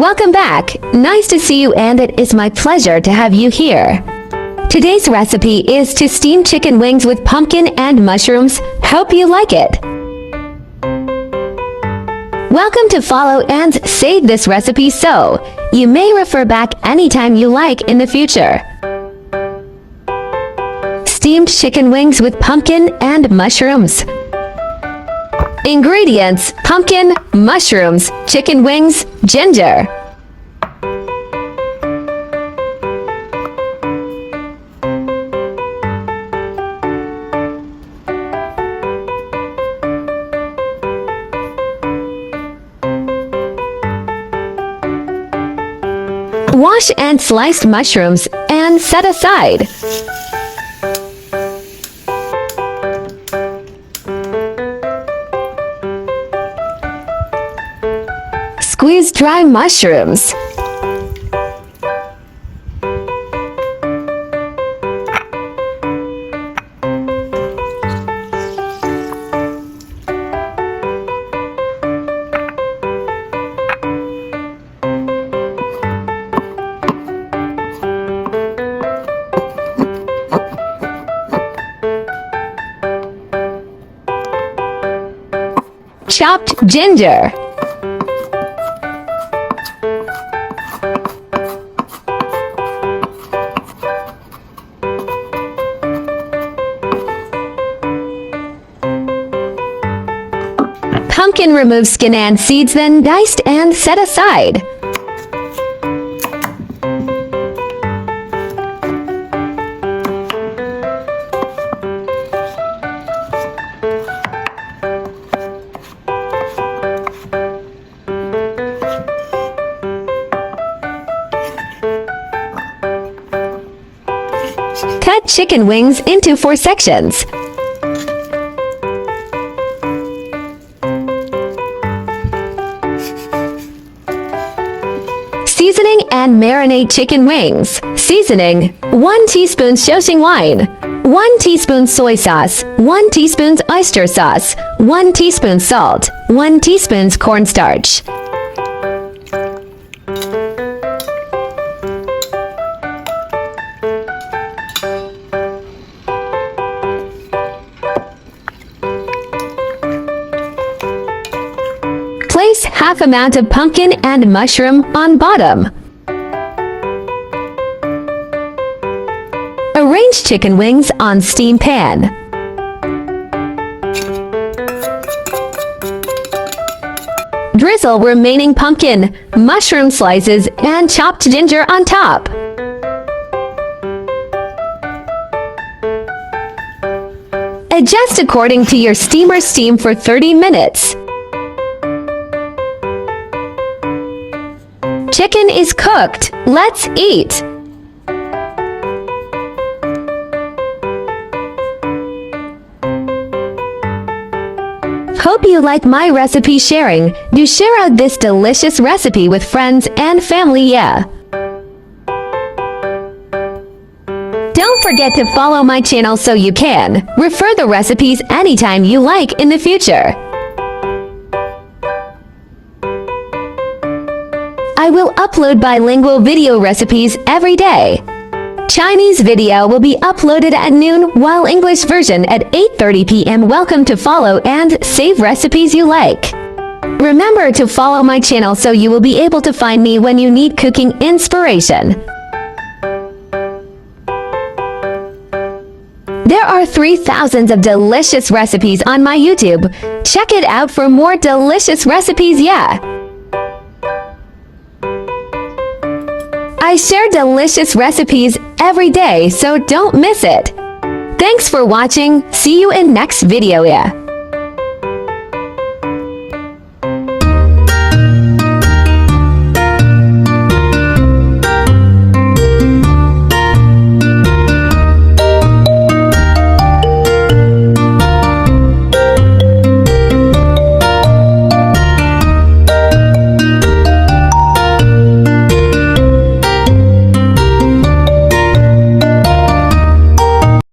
Welcome back. Nice to see you, and it is my pleasure to have you here. Today's recipe is to steam chicken wings with pumpkin and mushrooms. Hope you like it. Welcome to follow and save this recipe so you may refer back anytime you like in the future. Steamed chicken wings with pumpkin and mushrooms. Ingredients: pumpkin, mushrooms, chicken wings, ginger. Wash and sliced mushrooms and set aside. Squeeze dry mushrooms. Chopped ginger. Pumpkin, remove skin and seeds, then diced and set aside. Cut chicken wings into 4 sections. Seasoning and marinate chicken wings. Seasoning: 1 teaspoon Shoshing wine, 1 teaspoon soy sauce, 1 teaspoon oyster sauce, 1 teaspoon salt, 1 teaspoon cornstarch. Place half amount of pumpkin and mushroom on bottom. Arrange chicken wings on steam pan. Drizzle remaining pumpkin, mushroom slices, and chopped ginger on top. Adjust according to your steamer steam for 30 minutes. Chicken is cooked. Let's eat. Hope you like my recipe sharing. Do share out this delicious recipe with friends and family, yeah. Don't forget to follow my channel so you can refer the recipes anytime you like in the future. I will upload bilingual video recipes every day. Chinese video will be uploaded at noon, while English version at 8:30 p.m. Welcome to follow and save recipes you like. Remember to follow my channel so you will be able to find me when you need cooking inspiration. There are 3,000 of delicious recipes on my YouTube. Check it out for more delicious recipes, yeah. I share delicious recipes every day, so don't miss it. Thanks for watching. See you in next video, yeah.